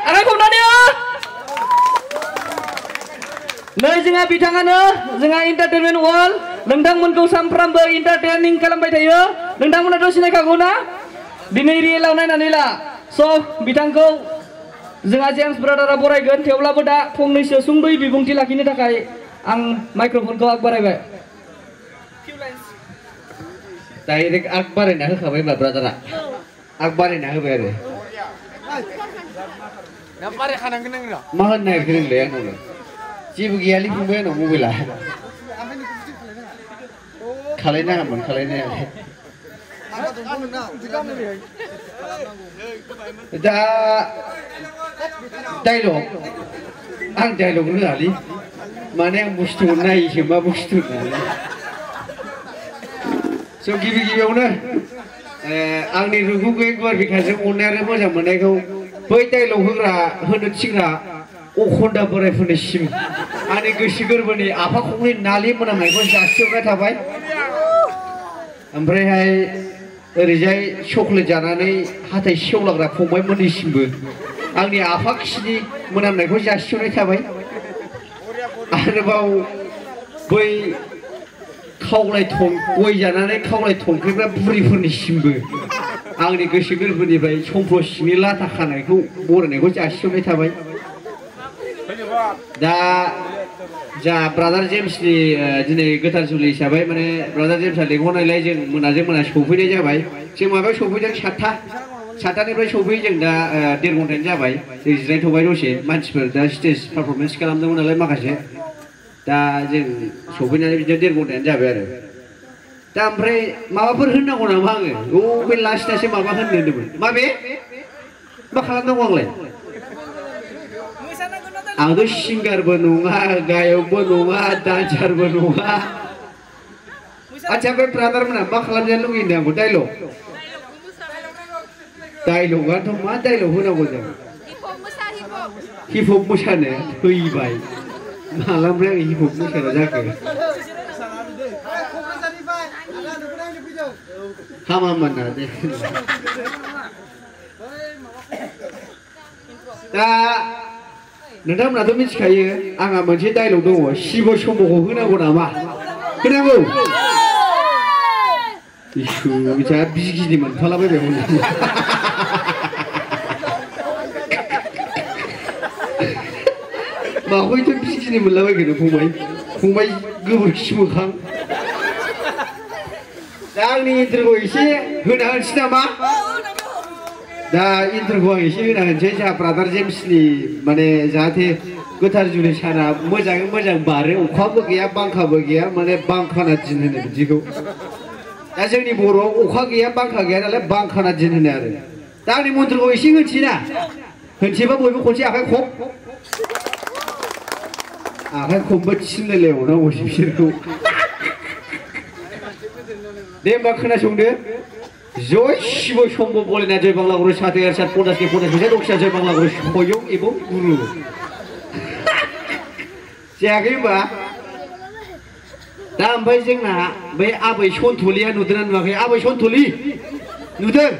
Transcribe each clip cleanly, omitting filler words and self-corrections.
आखाइ खबनानै नै जोंहा बिथाङानो जोंहा एन्टारटेनमेन्ट वर्ल्ड नोंथांमोनखौ सानफ्रामबो एन्टारटेनिं खालामबाय थायो नोंथांमोनाथ' सिनायखागौ ना दिनै रियेलाव नायनानै ला स' बिथांखौ जोंहा जेम्स ब्रादारा बरायगोन थेवब्लाबो दा फंनैसो सुंद'यै बिबुंथि लाखिनो थाखाय आं माइक्र'फनखौ आग बारायबाय डाइरेक्ट आग बारायना होखाबाय होनबा ब्रादारा आग बारायना होबाय आरो मा होननो नागिरखो नोंलाय आंनावलाय जेबो गैयालै फंबाय आंनाव मबाइला खालायनाङामोन खालायनायालाय दा डाइलग आं डाइलग रोङालै माने आं बुस्थु नायोसो मा बुस्थु होननानै स' गिबि गिबियावनो आंनि रुगु गैयै गुवार बिखाजों अननाय आरो मोजां मोननायखौ बै डाइलग होनो थिग्रा अखन्दा बोरायफोरनिसिम आंनि गोसो गोरबोनि आफाखौनि नालि मोनामनायखौ जासिहरनाय थाबाय ओमफ्रायहाय ओरैजाय चकलेट जानानै हाथाय सेवलाग्रा फंबायमोननिसिमबो आंनि आफा खिनि मोनामनायखौ जासिहरनाय थाबाय आरोबाव बै गय जानानै खावलाय थंख्रेग्रा बुरिफोरनिसिमबो आंनि गोसो गोरबोनिफ्राय समफ्ल सिंनि लाथा खानायखौ बरायनायखौ जासिहरनाय थाबाय दा जा ब्रादार जेम्सनि दिनै गोथार जुलि हिसाबै माने ब्रादार जेम्सआ लेंहरनायलाय जों मोनाजों मोना सौफैनाय जाबाय जों माबायाव सौफैदों 7टानिफ्राय सौफैयो जों दा 1.5 घन्टायानो जाबाय जों जिरायथ'बाय दसे मानसिफोर दा स्टेज पारफरमेन्स खालामदोंमोन नालाय माखासे दा जों सौफैनानै बिदिनो 1.5 घन्टायानो जाबाय आरो दा ओमफ्राय माबाफोर होननांगौ नामा आङो बे लास्टआसो माबा होननो होनदोंमोन माबे मा खालामनांगौ आंलाय आंथ' सिंगारबो नङा गायकबो नङा डान्सारबो नङा आच्छा बे ब्रादारमोना मा खालामजानो लुगैदों आंखौ डाइलगआथ' मा डाइलग होनांगौ जों हिप हप मोसानो फैबाय मालानिफ्राय आं हिप हप मोसाग्रा जाखो हामामोन ना दे दा नोंथांमोनाथ' मिथिखायो आंहा मोनसे डाइलग दङ शिब शम्भ'खौ होनांगौ नामा होनांगौ इसु बिचारा बिगिनि मोनफालाबायबायमोन माखौथ' बिगिनि मोनलाबायगोन फंबाय गोबोरखि मोखां दा आंनि इन्ट्र'खौ एसे होना होनोसै नामा दा इन्ट्र'खौ आं एसे होना होनोसै जोंहा ब्रादार जेम्सनि माने जाहाथे गोथार जुलि साना मोजाङै मोजां बारो अखाबो गैया बांखाबो गैया माने बांखाना दिन होनो बिदिखौ दा जोंनि बर'आव अखा गैया बांखा गैया नालाय बांखाना दिन होनो आरो दा आंनि मन्त्रखौ एसे होनोसै ना होनोसैबा बयबो खनसे आखाइ खबबो थिनलायलायबावनांगौसो बिसोरखौ दे होमबा खोनासंदो जय शिव शम्भ भोलेनाथ जय बांला गुरु 7/7 50 फैसा दक्षा जय बांला गुरु स्वयं एवं गुरु जायाखै होमबा दा ओमफ्राय जोंना बै आबै सन्थलिया नुदोंना नुवाखै आबै सन्थलि नुदों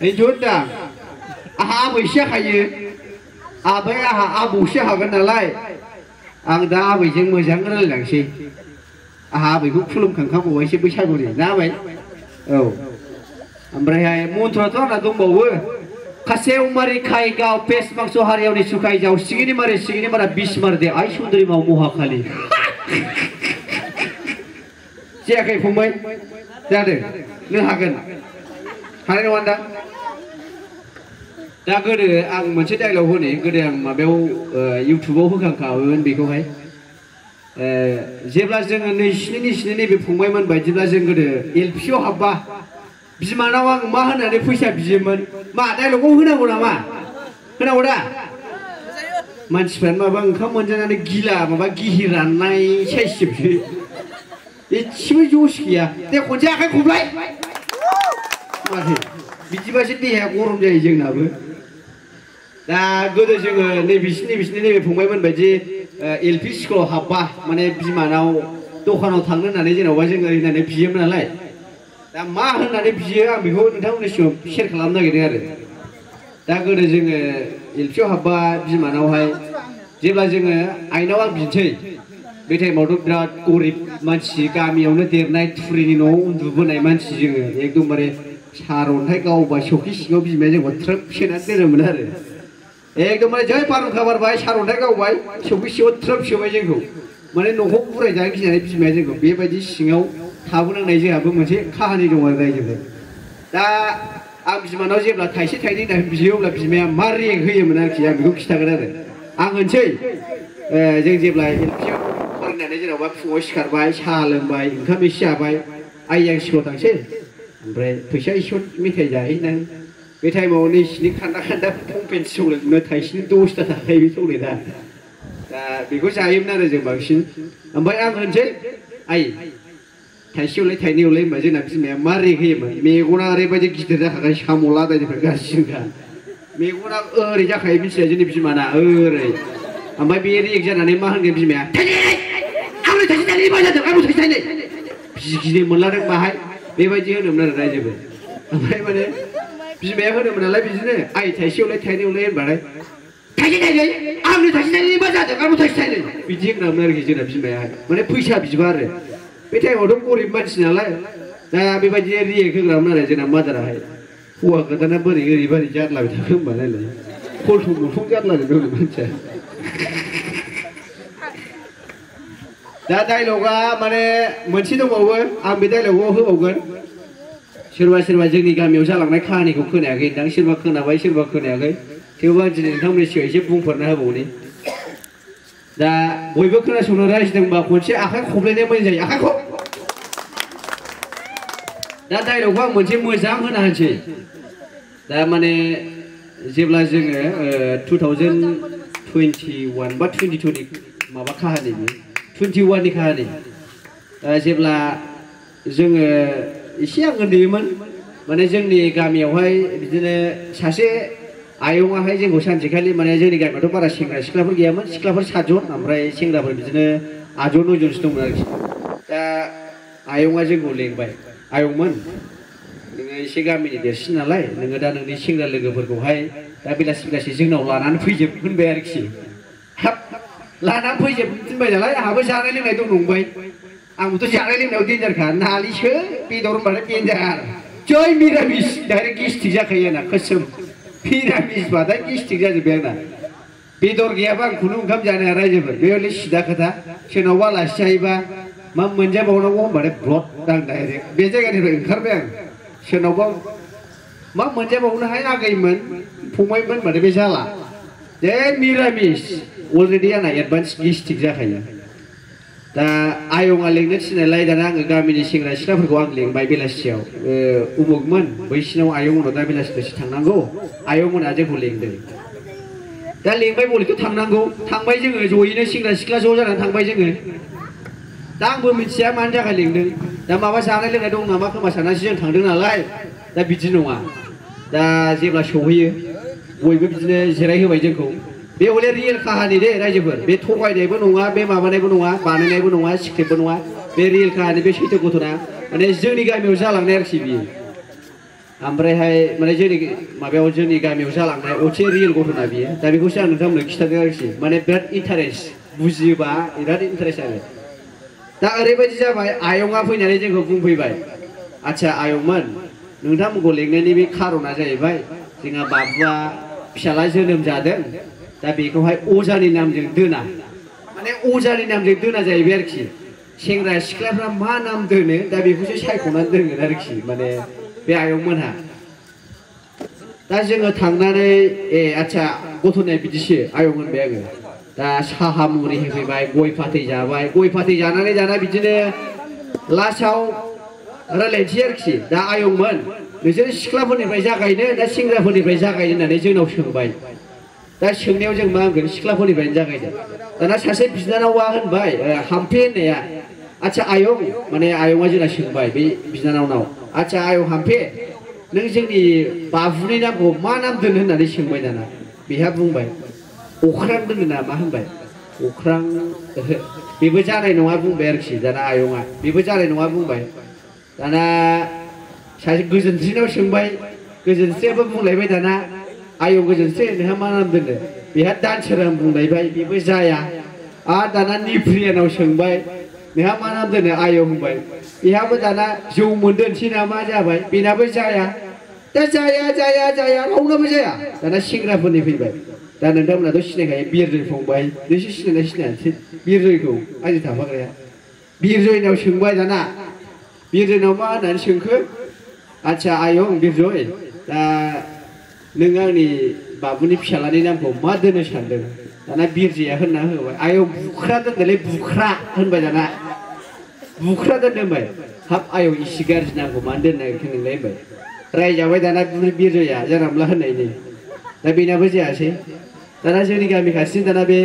बेनोथ' दा आंहा आबैसो हायो आहा आबौसो हागोन नालाय आं दा आबैजों मोजां रायलायलांसै आहा आबैखौ खुलुमखांखाबावबायसो बैसागुनि ना आबै औ ओमफ्रायहाय मन्त्रआथ' आंना दंबावो खासेव मारि खाय गाव पेस मांस हारियावनि सुखाय जाव सिगिनि मारा बिस मार दे आइ सुन्दरी माव महाखालि जायाखै फंबाय जादों नों हागोन हानाय नङा दा गोदो आं मोनसे डाइलग होनो गोदो आं माबायाव इउटुबाव होखांखामोन बेखौहाय जेब्ला जोङो नैसिनि नैबे फंबायमोन बायदिब्ला जों गोदो एलपिआव हाबबा बिमानाव आं मा होननानै फैसा बियोमोन मा डाइलगखौ होनांगौ नामा होनांगौ दा मानसिफ्रानो माबा ओंखाम मोनजानानै गिला माबा गिहि राननाय साइससो एसेबो जस गैया दे खनसे आखाइ खबलाय माथो बिदिबासो देहाया गरम जायो जोंनाबो दा गोदो जोङो नैबिसिनि नैबे फंबायमोन बायदि एलपि स्कुलाव हाबबा माने बिमानाव दखानाव थांनो होननानै जेनेबा जोङो होननानै बियोमोन नालाय दा मा होननानै बियो आं बेखौ नोंथांमोननि सिगाङाव शेयार खालामनो नागिरदों आरो दा गोदो जोङो एलपिआव हाबबा बिमानावहाय जेब्ला जोङो आइनाव आं बिनोसै बे टाइमावथ' बिराद गरिब मानसि गामियावनो देरनाय थुरिनि न'आव उन्दुबोनाय मानसि जोङो एकदमबारे सारअन्थाइ गावबाय सौखि सिङाव बिमाया जोंखौ थ्रोब सोनानै दोनोमोन आरो एकदमबारे जै बारहुंखा बारबाय सारअन्थाइ गावबाय सौखि सिङाव थ्रोब सोबाय जोंखौ माने न'खौ बुरायजानो गिनानै बिमाया जोंखौ बेबायदि सिङाव थाबोनांनाय जोंहाबो मोनसे काहानि दं आरो रायजोबो दा आं बिमानाव जेब्ला थाइसे थाइनै होननानै बियो अब्ला बिमाया मा रेग होयोमोन आरोखि आं बेखौ खिथागोन आरो आं होनसै जों जेब्ला एलपिआव फरायनानै जेनेबा फुङाव सिखारबाय साहा लोंबाय ओंखाम एसे जाबाय आइ आं स्कुलाव थांसै ओमफ्राय फैसा एसे मेथाइ जाहैनानै बे टाइमाव नैसिनि खान्दा खान्दा पम्पेन चक्लेटनो थाइसेनि 10 थाखा बे चक्लेटआ दा बेखौ जायोमोन आरो जों बांसिन ओमफ्राय आं होनसै आइ थाइसेयावलाय थाइनैयावलाय होनबा जोंना बिमाया मा रेग होयोमोन मेगना ओरैबायदि गिदिर जाखागोन साम' लादायनिफ्राय गाज्रिसिनखा मेगना ओरै जाखायो मिथिया जोंनि बिमाना ओरै ओमफ्राय बे रेग जानानै मा होनगोन बिमाया आंनो थाइसे थाइनै मा जादों आंनो थाइसे थाइनै गिनो मोनलादों बाहाय बेबायदि होनोमोन आरो रायजोबो ओमफ्राय माने बिमाया होनोमोन नालाय बिदिनो आइ थाइसेयावलाय थाइनैयावलाय होनबालाय थाइसे थाइनै आंनो थाइसे थाइनै मा जादों आंनो थाइसे थाइनै बिदि होनोमोन आरोखि जोंना बिमायाहाय माने फैसा बिबा आरो बे टाइमावथ' गरिब मानसि नालाय दा बेबायदि रेग होग्रामोन आरो जोंना मादाराहाय हौवा गोदाना बोरै ओरै जारलाबाय थाखो होनबा नायलाय खलथं मथं जारलाजोबदों मानसिया दा डाइलगा माने मोनसे दंबावो आं बे डाइलगाव होबावगोन सोरबा सोरबा जोंनि गामियाव जालांनाय खाहानिखौ खोनायाखै नोंथां सोरबा खोनाबाय सोरबा खोनायाखै थेवबो आं दिनै नोंथांमोननि सिगाङाव एसे बुंफोरना होबावनि दा बयबो खोनासंनो रायज्लायदोंबा खनसे आखाइ खबलायनाया मोजां जायो आखाइखौ दा डाइलगखौ आं मोनसे मोजां होना होनसै दा माने जेब्ला जोङो 2021 बा 22 नि माबा काहानि 21 नि काहानि जेब्ला जोङो एसे आं उन्दैमोन माने जोंनि गामियावहाय बिदिनो सासे आयंआहाय जोंखौ सानसेखालि माने जोंनि गामियावथ' बारा सेंग्रा सिख्लाफोर गैयामोन सिख्लाफोर 7 जन ओमफ्राय सेंग्राफोर बिदिनो 8 जन 9 जनसो दंमोन आरोखि दा आयंआ जोंखौ लेंबाय आयंमोन नोङो एसे गामिनि देरसिन नालाय नोङो दा नोंनि सेंग्रा लोगोफोरखौहाय दा बेलासि बेलासि जोंनाव लानानै फैजोब होनबाय आरोखि हाब लानानै फैजोब होनबाय नालाय आंहाबो जानाय लोंनाय दं नंबाय आंबोथ' जानाय लोंनायाव डेन्जारखा नालिसो बेदर होनबाथाय डेन्जार जै मिरामिस डाइरेक्ट गेस्ट्रिक जाखायो आंना खोसोम मिरामिसबाथाय गेस्ट्रिक जाजोब्बाय आंना बेदर गैयाबा आं खुनु ओंखाम जानो हाया रायजोफोर बे हले सिदा खोथा सोरनावबा आलासि जायोबा मा मोनजाबावनांगौ होनबाथाय ब्लद आं डाइरेक्ट बे जायगानिफ्राय ओंखारबाय आं सोरनावबा मा मोनजाबावनोहाय आगैमोन फंबायमोन होनबाथाय बे जाला जे मिरामिस अलरेडि आंना एडभान्स गेस्ट्रिक जाखायो दा आयंआ लेंनो थिननायलाय दाना आङो गामिनि सेंग्रा सिख्लाफोरखौ आं लेंबाय बेलासियाव उमुगमोन बैसिनाव आयंमोनाव दा बेलासि बेलासि थांनांगौ आयंमोना जोंखौ लेंदों दा लेंबाय बलेथ' थांनांगौ थांबाय जोङो जयैनो सेंग्रा सिख्ला ज' जानानै थांबाय जोङो दा आंबो मिथिया मानि थाखाय लेंदों दा माबा जानाय लोंनाय दं नामा खोमा साननानैसो जों थांदों नालाय दा बिदि नङा दा जेब्ला सहैयो बयबो बिदिनो जिरायहोबाय जोंखौ बे हले रियेल काहानि दे रायजोफोर बे थगायनायबो नङा बे माबानायबो नङा बानायनायबो नङा स्क्रिप्टबो नङा बे रियेल काहानि बे सैथो घटना माने जोंनि गामियाव जालांनाय आरोखि बियो ओमफ्रायहाय माने जोंनि माबायाव जोंनि गामियाव जालांनाय असे रियेल घटना बियो दा बेखौसो आं नोंथांमोननो खिथादों आरोखि माने बिराद इन्टारेस्ट बुजियोबा बिराद इन्टारेस्ट आरो दा ओरैबायदि जाबाय आयंआ फैनानै जोंखौ बुंफैबाय आच्छा आयंमोन नोंथांमोनखौ लेंनायनि बे खारना जाहैबाय जोंहा बाबुआ फिसाला जोनोम जादों दा बेखौहाय अजानि नामजों दोना माने अजानि नामजों दोना जाहैबाय आरोखि सेंग्रा सिख्लाफ्रा मा नाम दोनो दा बेखौसो सायख'नानै दोनगोन आरोखि माने बे आयंमोनहा दा जोङो थांनानै आच्छा गथ'नाया बिदिसो आयं होनबाय आङो दा साहा मुरि होफैबाय गय फाथै जाबाय गय फाथै जानानै दाना बिदिनो लास्टआव रायलायनोसै आरोखि दा आयंमोन नोंसोर सिख्लाफोरनिफ्राय जागायनो दा सेंग्राफोरनिफ्राय जागायनो होननानै जोंनाव सोंबाय दा सोंनायाव जों मा होनगोन सिख्लाफोरनिफ्रायनो जागायदों दाना सासे बिनानावा होनबाय हाम्फे होननाया आच्छा आयं माने आयंआ जोंना सोंबाय बे बिनानावनाव आच्छा आयं हाम्फे नों जोंनि बाबुनि नामखौ मा नाम दोनो होननानै सोंबाय दाना बेहा बुंबाय अख्रां दोनो नामा होनबाय अख्रां बेबो जानाय नङा बुंबाय आरोखि दाना आयंआ बेबो जानाय नङा बुंबाय दाना सासे गोजोनस्रिनाव सोंबाय गोजोनस्रियाबो बुंलायबाय दाना आयौ गोजोनस्रि नोंहा मा नाम दोननो बेहा दानसोरां बुंलायबाय बेबो जाया आरो दाना निफ्रियानाव सोंबाय नोंहा मा नाम दोननो आयौ होनबाय बेहाबो दाना जौ मोनदोनसै नामा जाबाय बेनाबो जाया दा जाया रावनाबो जाया दाना सेंग्राफोरनि फैबाय दा नोंथांमोनाथ' सिनायखायो बिरजय फंबाय नोंसोर सिनायना सिनायासै बिरजयखौ आंजों थाफाग्राया बिरजयनाव सोंबाय दाना बिरजयनाव मा होननानै सोंखो आच्छा आयं बिरजय दा नों आंनि बाबुनि फिसालानि नामखौ मा दोननो सानदों दाना बिरजया होनना होबाय आयं बुख्रा दोनदोंलै बुख्रा होनबाय दाना बुख्रा दोनदोंबाय हाब आयं इसे गाज्रि नामखौ मानो दोननो नागिरखो नोंलाय होनबाय रायजाबाय दाना बिरजया जानला होननायनि दा बेनाबो जायासै दाना जोंनि गामि खाथिनि दाना बे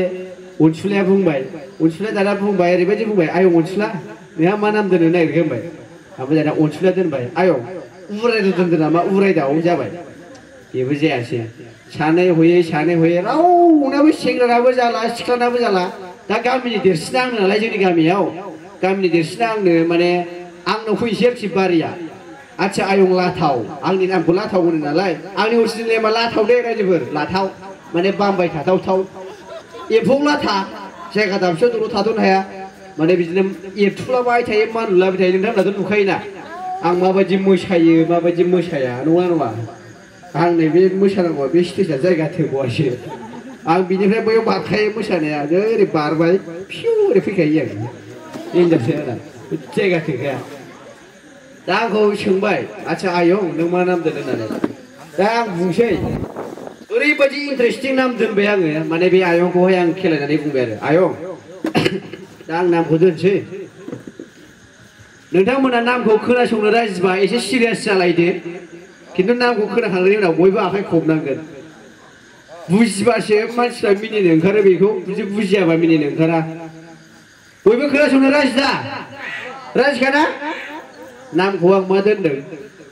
अनसुलाया बुंबाय अनसुलाया दाना बुंबाय ओरैबायदि बुंबाय आयं अनसुला नोंहा मा नाम दोननो नागिरखो होनबाय ओमफ्राय दाना अनसुलाया दोनबाय आयं उरायदाव दोनदों नामा उरायदाव जाबाय बेबो जायासै सानै हयै रावनाबो सेंग्रानाबो जाला सिख्लानाबो जाला दा गामिनि देरसिना आंनो नालाय जोंनि गामियाव गामिनि देरसिना आंनो माने आंनाव फैसै आरोखि बारिया आच्छा आयं लाथाव आंनि नामखौ लाथाव होनो नालाय आंनि अरिजिनेल नेमा लाथाव दे रायजोफोर लाथाव माने बामबाय थाथावथाव एम्फौ लाथा जायगा दाबसेयाव दल' थाथ'नो हाया माने बिदिनो एरथुलाबाय थायो मानुलाबाय थायो नोंथांमोनाथ' नुखायोना आं माबायदि मोसायो माबायदि मोसाया नङा आं नैबे मोसानांगौआ बे स्टेजआ जायगा थोबावासो आं बिनिफ्राय बैयाव बारखायो मोसानाया ओरै बारबाय फिउ ओरै फैखायो आं इन्जारसो आंना जायगा थोखाया दा आंखौ सोंबाय आच्छा आयं नों मा नाम दोननो होननानै दा आं बुंसै ओरैबायदि इन्टारेस्टिं नाम दोनबाय आङो माने बे आयंखौहाय आं खेलायनानै बुंबाय आरो आयं दा आं नामखौ दोनसै नोंथांमोना नामखौ खोनासंनो राजिबा एसे सिरियास जालायदो खिन्थु नामखौ खोनाखांनायनि उनाव बयबो आखाइ खबनांगोन बुजिबासो मानसिफ्रा मिनिनो ओंखारो बेखौ जुदि बुजियाबा मिनिनो ओंखारा बयबो खोनासंनो राजि दा राजिखाना नामखौ आं मा दोनदों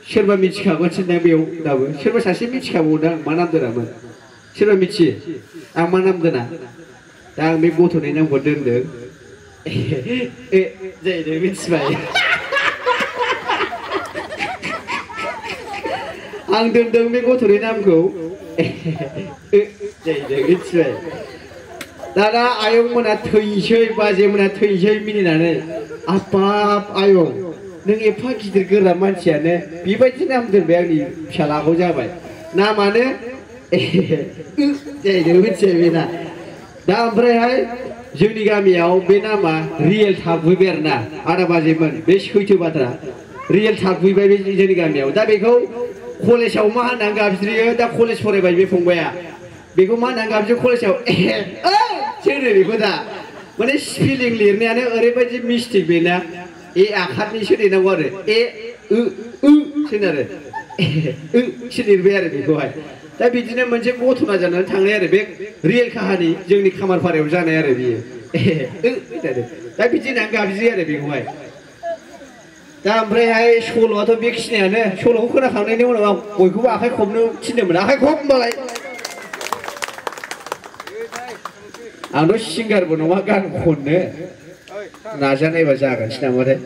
सोरबा मिथिखागोनसो ना बेयाव दाबो सोरबा सासे मिथिखाबावदों आं मा नाम दोनामोन सोरबा मिथियो आं मा नाम दोना दा आं बे गथ'नि नामखौ दोनदों जाहैदों मिथिबाय आं दोनदों बे गथ'नि नामखौ जाहैदों मिथिबाय दाना आयंमोना थैसै बाजैमोना थैसै मिनिनानै आबाब आयं नों एफा गिदिर गोरा मानसियानो बेबायदि नाम दोनबाय आंनि फिसालाखौ जाबाय नामानो जाहैदों मिथिबाय बेना दा ओमफ्रायहाय जोंनि गामियाव बे नामा रियेल थाफैबाय आरोना आदा बाजैमोन बे सैथो बाथ्रा रियेल थाफैबाय बे जोंनि गामियाव दा बेखौ कलेजाव मा होननानै गाबज्रियो दा कलेज फरायबाय बे फंबाया बेखौ मा होननानै गाबज्रियो कलेजाव सोनो बेखौ दा माने स्पेलिं लिरनायानो ओरैबायदि मिस्टेक बेना ए आखारनिसो लिरनांगौ आरो ए सोनो आरो सो लिरबाय आरो बेखौहाय दा बिदिनो मोनसे घटना जानानै थांनाय आरो बे रियेल काहानि जोंनि खामारपारायाव जानाय आरो बियो दा बिदि होननानै गाबज्रियो आरो बेखौहाय दा ओमफ्रायहाय सल'आथ' बेखिनियानो सल'खौ खोनाखांनायनि उनाव आं बयखौबो आखाइ खबनो थिनदोंमोन आखाइ खब होनबालाय आंथ' सिंगारबो नङा गान खननो नाजानायबा जागोनसै नामाथाय